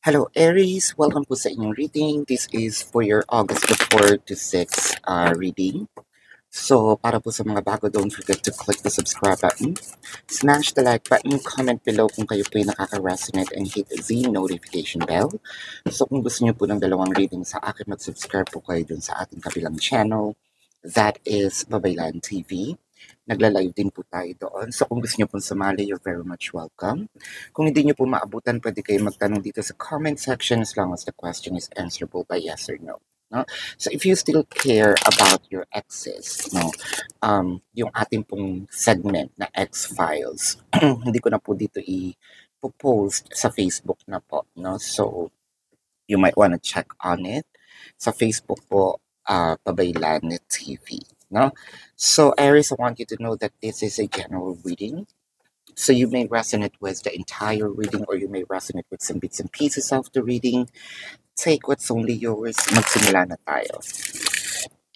Hello Aries, welcome po sa inyong reading. This is for your August 4 to 6 reading. So, para po sa mga bago, don't forget to click the subscribe button, smash the like button, comment below kung kayo po ay nakaka-resonate, and hit the notification bell. So, kung gusto niyo po ng dalawang reading sa akin, mag-subscribe po kayo dun sa ating kabilang channel. That is Babaylan TV. Nagla-live din po tayo doon. So kung gusto niyo pong sumali, you're very much welcome. Kung hindi niyo po maabutan, pwede kayo magtanong dito sa comment section as long as the question is answerable by yes or no. No? So if you still care about your exes, no, yung ating pong segment na X-Files, hindi ko na po dito i-post sa Facebook na po. No? So you might want to check on it. Sa Facebook po, Babaylan TV. No? So Aries, I want you to know that this is a general reading. So you may resonate with the entire reading or you may resonate with some bits and pieces of the reading. Take what's only yours. Magsimula na tayo.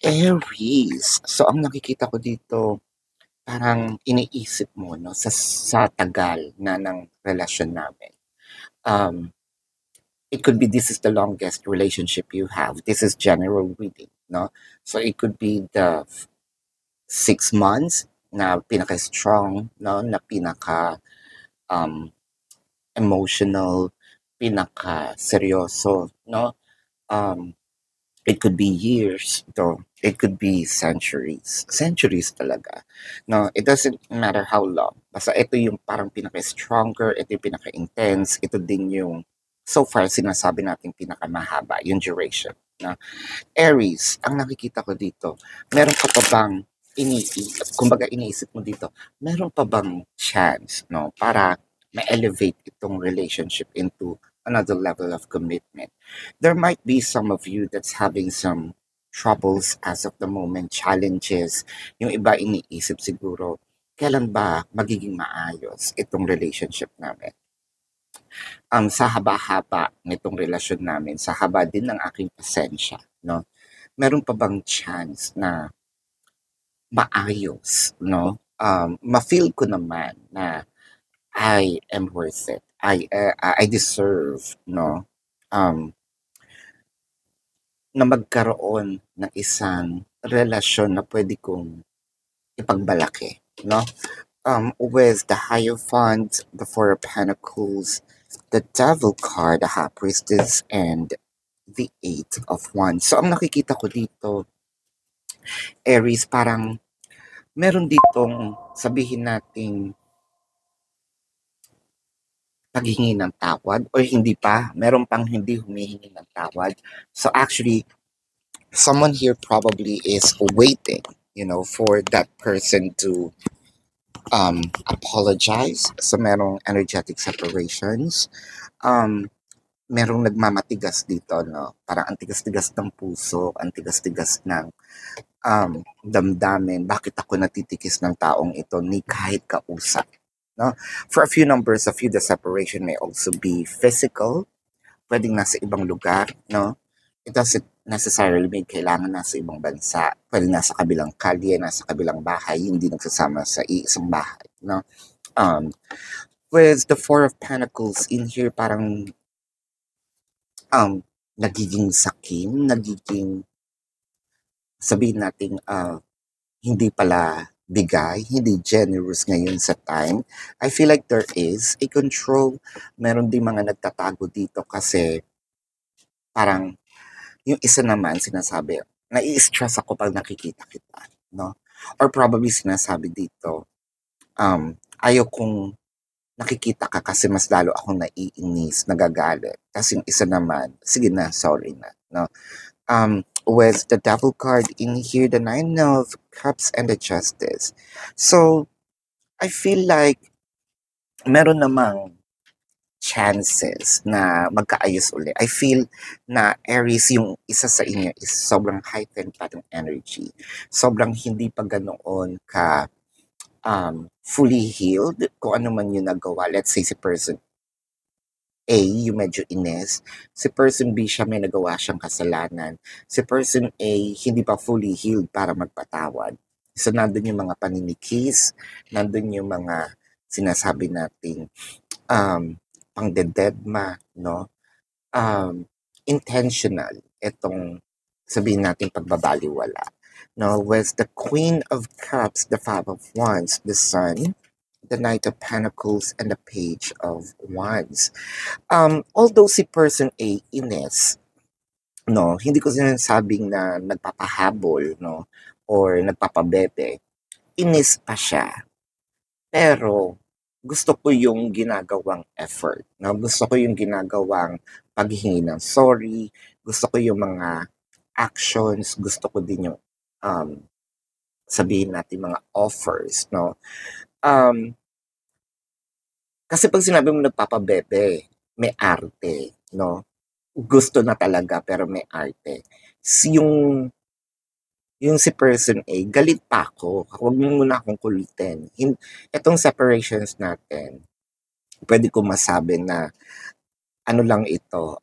Aries. So ang nakikita ko dito, parang iniisip mo no sa tagal na ng relasyon namin. It could be this is the longest relationship you have. This is general reading, no? So it could be the 6 months na pinaka-strong, no? Na emotional, pinaka-seryoso, no? It could be years, though. It could be centuries. Centuries talaga. No, it doesn't matter how long. Basta ito yung parang pinaka-stronger, ito yung pinaka-intense, ito din yung so far sinasabi natin pinakamahaba, yung duration. No? Aries, ang nakikita ko dito, meron ka pa bang iniisip mo dito, meron pa bang chance, no, para ma-elevate itong relationship into another level of commitment? There might be some of you that's having some troubles as of the moment, challenges. Yung iba iniisip siguro, kailan ba magiging maayos itong relationship namin? Sa haba-haba nitong relasyon namin, sa haba din ng aking pasensya, no? Meron pa bang chance na maayos, no? Ma-feel ko naman na I am worth it. I deserve, no? Na magkaroon ng isang relasyon na pwede kong ipagbalaki, no? With the Hierophant, the Four of Pentacles, the Devil card, the High Priestess, and the Eight of Wands. So, ang nakikita ko dito, Aries, parang meron ditong sabihin nating paghingi ng tawad or hindi pa, meron pang hindi humihingi ng tawad. So actually, someone here probably is waiting, for that person to apologize. So merong energetic separations. Merong nagmamatigas dito, no? Parang ang tigas-tigas ng puso, ang tigas-tigas ng damdamin. Bakit ako natitikis ng taong ito ni kahit kausap? No? For a few numbers of you, the separation may also be physical. Pwedeng nasa ibang lugar, no? It doesn't necessarily mean kailangan nasa ibang bansa. Pwedeng nasa kabilang kalye, nasa kabilang bahay, hindi nagsasama sa iisang bahay, no? With the Four of Pentacles in here, parang nagiging sakim, nagiging sabihin natin hindi pala bigay, hindi generous ngayon sa time. I feel like there is a control. Meron din mga nagtatago dito kasi parang yung isa naman sinasabi, nai-stress ako pag nakikita kita, no? Or probably sinasabi dito, ayaw kong nakikita ka kasi mas lalo akong naiinis, nagagalit. Kasi yung isa naman, sige na, sorry na, no? With the Devil card in here, the Nine of Cups and the Justice. So, I feel like meron namang chances na magkaayos uli. I feel na Aries, yung isa sa inyo is sobrang heightened pa ng energy. Sobrang hindi pa ganoon ka fully healed kung ano man yung nagawa. Let's say si person A, yung medyo ines. Si person B, siya may nagawa siyang kasalanan. Si person A, hindi pa fully healed para magpatawad. So, nandun yung mga paninikis, nandun yung mga sinasabi nating pangdededma, no? um, intentional itong sabihin natin pagbabaliwala. No, with the Queen of Cups, the Five of Wands, the Sun, the Knight of Pentacles, and the Page of Wands. Although si person A, Ines, no, hindi ko sinasabing na nagpapahabol, no, or nagpapabebe. Inis pa siya. Pero, gusto ko yung ginagawang effort, no? Gusto ko yung ginagawang paghingi ng sorry, gusto ko yung mga actions, gusto ko din yung um, sabihin natin mga offers, no? Um, kasi pag sinabi mo nagpapabebe, may arte, no? Gusto na talaga pero may arte. Yung si person A, galit pa ako. Huwag mo muna akong kulitin. Itong separations natin, pwede ko masabi na ano lang ito,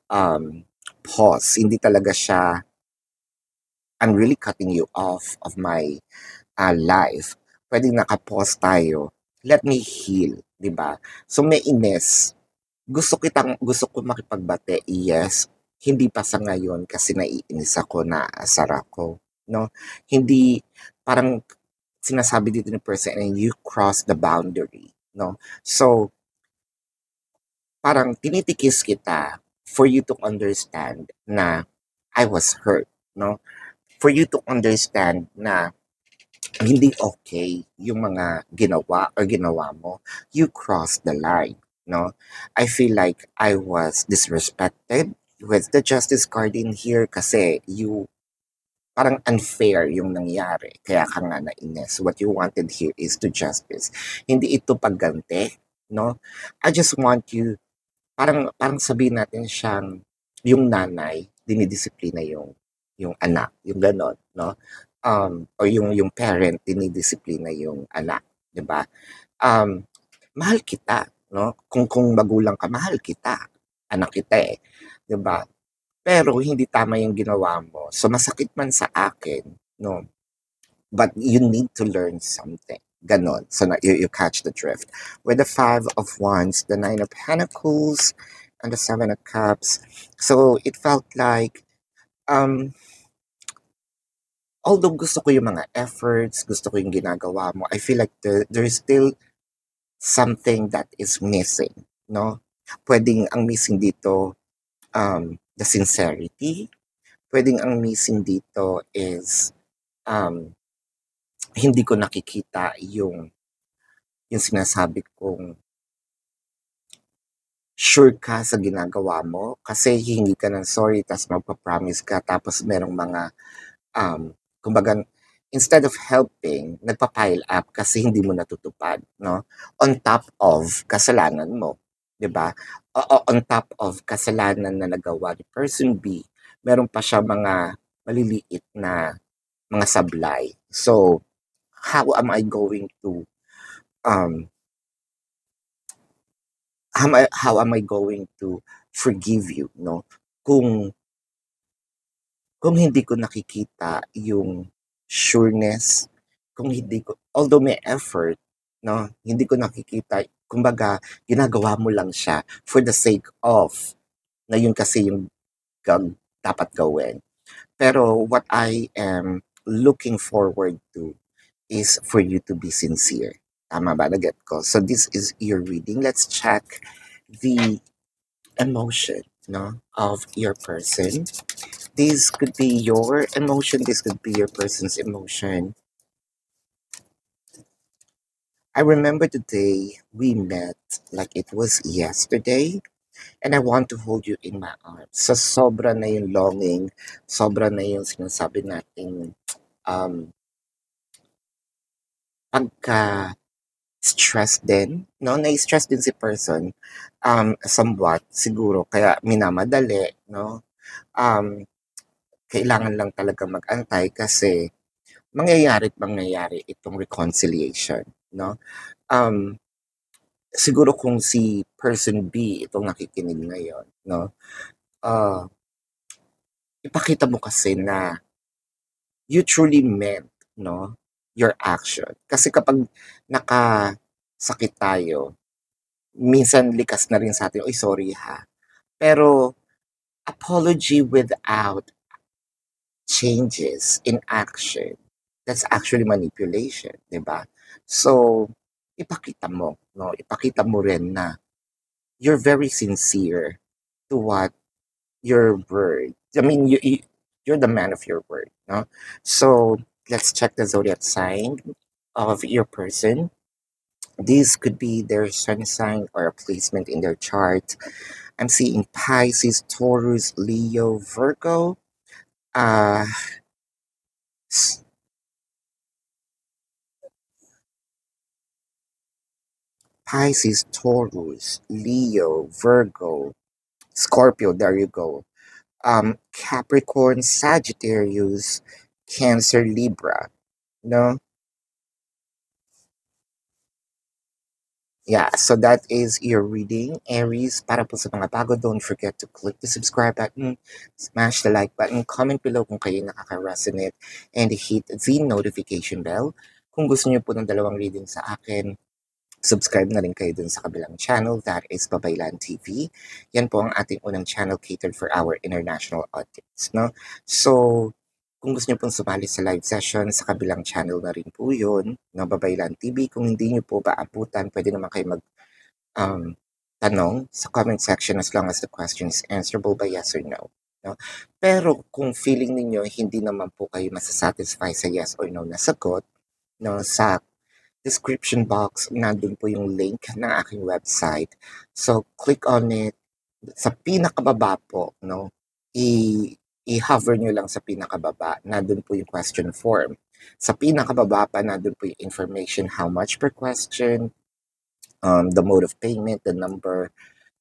pause. Hindi talaga siya, I'm really cutting you off of my life. Pwede naka-pause tayo. Let me heal, di ba? So may ines, gusto ko makipagbate, yes. Hindi pa sa ngayon kasi naiinis ako, naaasar ako, no? Hindi, parang sinasabi dito ni person and you cross the boundary, no? So, parang tinitikis kita for you to understand na I was hurt, no? For you to understand na hindi okay yung mga ginawa mo. You crossed the line, no? I feel like I was disrespected with the justice card in here kasi parang unfair yung nangyari. Kaya ka nga nainis. What you wanted here is to justice. Hindi ito pagganti, no? I just want you, parang sabihin natin siyang, yung nanay, dinidisiplina yung anak, yung ganon, no? Or yung parent, dinidisiplina yung anak, di ba? Mahal kita, no? Kung magulang ka, mahal kita. Anak kita eh, di ba? Pero hindi tama yung ginawa mo. So masakit man sa akin, no? But you need to learn something. Ganon. So you catch the drift. With the Five of Wands, the Nine of Pentacles, and the Seven of Cups. So it felt like, although gusto ko yung mga efforts, gusto ko yung ginagawa mo, I feel like there's still something that is missing, no? Pwedeng ang missing dito, the sincerity. Pwedeng ang missing dito is, hindi ko nakikita yung sinasabi kong sure ka sa ginagawa mo kasi hihingi ka ng sorry tapos magpa-promise ka tapos merong mga kumbaga instead of helping nagpa-pile up kasi hindi mo natutupad, no? On top of kasalanan mo, 'di ba? On top of kasalanan na nagawa ni person B, meron pa siya mga maliliit na mga sablay. So, how am I going to um how am I going to forgive you, no? Kung hindi ko nakikita yung sureness, kung hindi ko, although may effort, no? Hindi ko nakikita, kumbaga, ginagawa mo lang siya for the sake of, na yun kasi yung dapat gawin. Pero what I am looking forward to is for you to be sincere. Tama ba? Na-get ko. So this is your reading. Let's check the emotion, no, of your person. This could be your emotion. This could be your person's emotion. I remember the day we met like it was yesterday. And I want to hold you in my arms. Sa sobra na yung longing, sobra na yung sinasabi nating pagka-stress din, no? Na-stress din si person, somewhat, siguro, kaya minamadali, no? Kailangan lang talaga mag-antay kasi mangyayari itong reconciliation, no? Siguro kung si person B itong nakikinig ngayon, no? Ipakita mo kasi na you truly meant, no, your action. Kasi kapag nakasakit tayo, minsan likas na rin sa atin, "Uy, sorry ha." Pero apology without changes in action, that's actually manipulation, 'di ba? So, ipakita mo, no? Ipakita mo rin na you're very sincere to what your word. I mean, you're the man of your word, no? So, let's check the zodiac sign of your person. This could be their sun sign or a placement in their chart. I'm seeing Pisces, Taurus, Leo, Virgo. Uh, s- Pisces, Taurus, Leo, Virgo, Scorpio. There you go. Capricorn, Sagittarius, Cancer, Libra. No, yeah. So that is your reading, Aries. Para po sa mga bago, don't forget to click the subscribe button, smash the like button, comment below kung kayo nakaka-resonate, and hit the notification bell. Kung gusto niyo po ng dalawang reading sa akin, subscribe na rin kayo dun sa kabilang channel, that is Babaylan TV. Yan po ang ating unang channel catered for our international audience, no? So, kung gusto niyo pong sumali sa live session, sa kabilang channel na rin po yun, no, Babaylan TV. Kung hindi niyo po maabutan, pwede naman kayo um, tanong sa comment section as long as the question is answerable by yes or no. No? Pero kung feeling ninyo hindi naman po kayo masasatisfy sa yes or no na sagot, no, sa description box, nandun po yung link ng aking website. So, click on it. Sa pinakababa po, no, i-hover nyo lang sa pinakababa. Nandun po yung question form. Sa pinakababa pa, nandun po yung information, how much per question, the mode of payment, the number,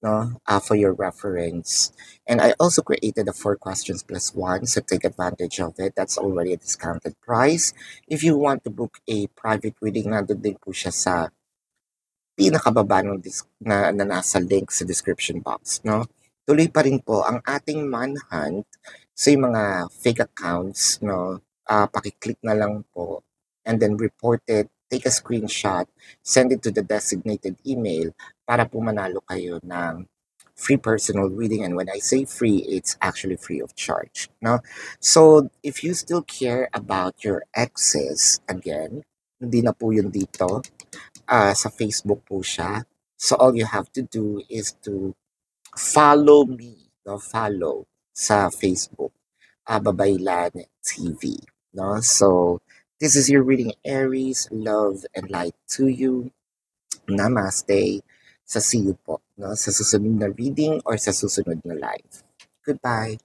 no, for your reference. And I also created a 4 questions plus one, so take advantage of it. That's already a discounted price. If you want to book a private reading, nandun din po siya sa pinakababa ng na nasa link sa description box, no? Tuloy pa rin po ang ating manhunt sa mga fake accounts, no? Paki-click na lang po and then report it, take a screenshot, send it to the designated email para po manalo kayo ng free personal reading. And when I say free, it's actually free of charge, no? So, if you still care about your exes, again, hindi na po yun dito, sa Facebook po siya. So all you have to do is to follow me, no? Follow sa Facebook, Babaylan TV, no? So this is your reading, Aries. Love and light to you. Namaste. Sa see you po, no? Sa susunod na reading or sa susunod na live. Goodbye.